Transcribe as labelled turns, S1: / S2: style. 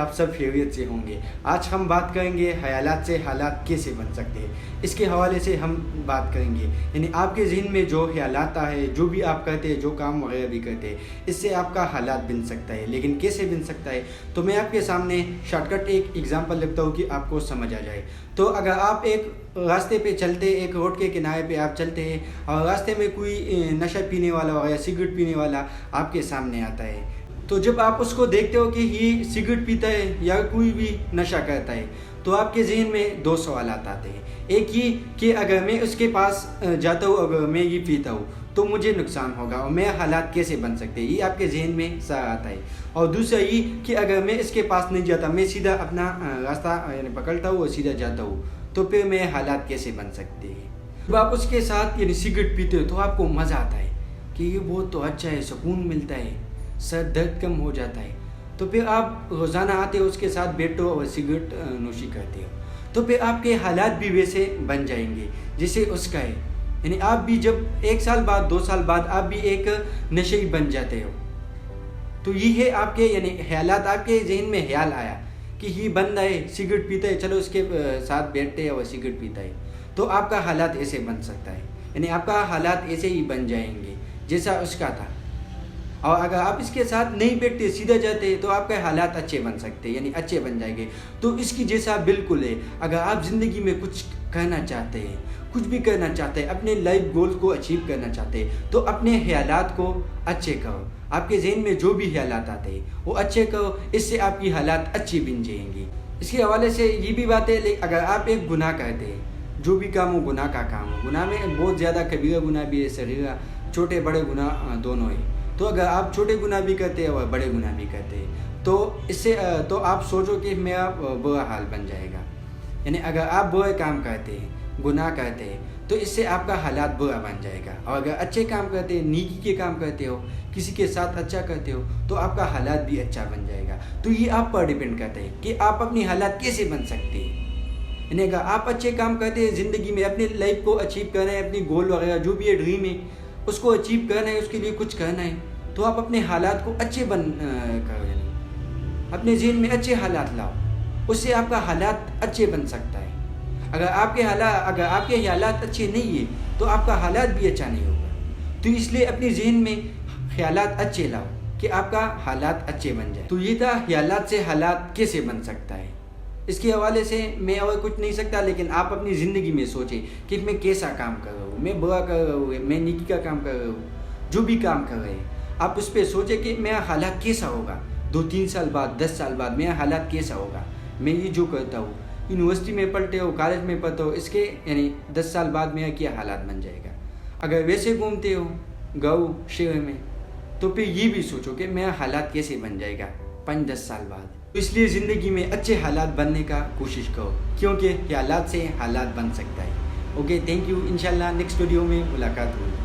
S1: آپ سب خیریت سے ہوں گے۔ آج ہم بات کریں گے خیالات سے حالات کیسے بن سکتے ہیں، اس کے حوالے سے ہم بات کریں گے۔ یعنی آپ کے ذہن میں جو خیالات آئے، جو بھی آپ کرتے ہیں، جو کام وغیرہ بھی کرتے ہیں، اس سے آپ کا حالات بن سکتا ہے۔ لیکن کیسے بن سکتا ہے، تو میں آپ کے سامنے شارٹ کٹ ایک ایگزامپل رکھتا ہوں کہ آپ کو سمجھ آ جائے۔ تو اگر آپ ایک راستے پہ چلتے، ایک روڈ کے کنارے پہ آپ چلتے ہیں اور راستے میں کوئی نشہ پینے والا وغیرہ سگریٹ پینے والا آپ کے سامنے آتا ہے، تو جب آپ اس کو دیکھتے ہو کہ یہ سگریٹ پیتا ہے یا کوئی بھی نشہ کرتا ہے، تو آپ کے ذہن میں دو سوالات آتے ہیں۔ ایک یہ کہ اگر میں اس کے پاس جاتا ہوں، اگر میں یہ پیتا ہوں تو مجھے نقصان ہوگا اور میرے حالات کیسے بن سکتے ہیں، یہ آپ کے ذہن میں سارا آتا ہے۔ اور دوسرا یہ کہ اگر میں اس کے پاس نہیں جاتا، میں سیدھا اپنا راستہ یعنی پکڑتا ہوں اور سیدھا جاتا ہوں، تو پھر میرے حالات کیسے بن سکتے ہیں۔ جب آپ اس کے ساتھ یعنی سگریٹ پیتے ہو تو آپ کو مزہ آتا ہے کہ یہ بہت تو اچھا ہے، سکون ملتا ہے، سر درد کم ہو جاتا ہے، تو پھر آپ روزانہ آتے ہو، اس کے ساتھ بیٹھو اور سگریٹ نوشی کرتے ہو، تو پھر آپ کے حالات بھی ویسے بن جائیں گے جیسے اس کا ہے۔ یعنی آپ بھی جب 1 سال بعد 2 سال بعد آپ بھی ایک نشئی بن جاتے ہو، تو یہ ہے آپ کے یعنی خیالات، آپ کے ذہن میں خیال آیا کہ یہ بندہ ہے سگریٹ پیتا ہے، چلو اس کے ساتھ بیٹھتے ہیں اور سگریٹ پیتا ہے، تو آپ کا حالات ایسے بن سکتا ہے۔ یعنی آپ کا حالات ایسے ہی بن جائیں گے جیسا اس کا تھا۔ اور اگر آپ اس کے ساتھ نہیں بیٹھتے، سیدھا جاتے، تو آپ کے حالات اچھے بن سکتے ہیں، یعنی اچھے بن جائیں گے۔ تو اس کی جیسا بالکل ہے، اگر آپ زندگی میں کچھ کرنا چاہتے ہیں، کچھ بھی کرنا چاہتے ہیں، اپنے لائف گول کو اچیو کرنا چاہتے ہیں، تو اپنے خیالات کو اچھے کرو۔ آپ کے ذہن میں جو بھی خیالات آتے ہیں وہ اچھے کرو، اس سے آپ کی حالات اچھی بن جائیں گی۔ اس کے حوالے سے یہ بھی بات ہے، اگر آپ ایک گناہ کرتے ہیں، جو بھی کام ہو گناہ کا کام ہو، گناہ میں بہت زیادہ کبیرہ گناہ بھی ہے، صغیرہ چھوٹے بڑے گناہ دونوں ہیں۔ تو اگر آپ چھوٹے گناہ بھی کرتے ہیں اور بڑے گناہ بھی کرتے ہیں، تو اس سے تو آپ سوچو کہ میرا برا حال بن جائے گا۔ یعنی اگر آپ برے کام کرتے ہیں، گناہ کرتے ہیں، تو اس سے آپ کا حالات برا بن جائے گا۔ اور اگر اچھے کام کرتے ہیں، نیکی کے کام کرتے ہو، کسی کے ساتھ اچھا کرتے ہو، تو آپ کا حالات بھی اچھا بن جائے گا۔ تو یہ آپ پر ڈیپینڈ کرتا ہے کہ آپ اپنی حالات کیسے بن سکتے ہیں۔ یعنی اگر آپ اچھے کام کرتے ہیں زندگی میں، اپنی لائف کو اچیو کرنا ہے، اپنی گول وغیرہ جو بھی ہے، ڈریم ہے، اس کو اچیو کرنا ہے، اس کے لیے کچھ کرنا ہے، تو آپ اپنے حالات کو اچھے کرو، یعنی اپنے ذہن میں اچھے حالات لاؤ، اس سے آپ کا حالات اچھے بن سکتا ہے۔ اگر آپ کے حالات اچھے نہیں ہیں تو آپ کا حالات بھی اچھا نہیں ہوگا۔ تو اس لیے اپنے ذہن میں خیالات اچھے لاؤ کہ آپ کا حالات اچھے بن جائے۔ تو یہ تھا خیالات سے حالات کیسے بن سکتا ہے۔ اس کے حوالے سے میں اور کچھ نہیں سکتا، لیکن آپ اپنی زندگی میں سوچیں کہ میں کیسا کام کر رہا ہوں، میں برا کر رہا ہوں، میں نیکی کا کام کر رہا ہوں، جو بھی کام کر رہے ہیں، آپ اس پہ سوچیں کہ میرا حالات کیسا ہوگا 2-3 سال بعد، 10 سال بعد میرا حالات کیسا ہوگا۔ میں یہ جو کرتا ہوں، یونیورسٹی میں پڑھتے ہو، کالج میں پڑھتا ہو، اس کے یعنی 10 سال بعد میرا کیا حالات بن جائے گا۔ اگر ویسے گھومتے ہو گاؤں شہر میں، تو پھر یہ بھی سوچو کہ میرا حالات کیسے بن جائے گا 5-10 سال بعد۔ اس لیے زندگی میں اچھے حالات بننے کا کوشش کرو، کیونکہ خیالات سے حالات بن سکتا ہے۔ اوکے، تھینک یو، انشاءاللہ نیکسٹ ویڈیو میں ملاقات ہوگی۔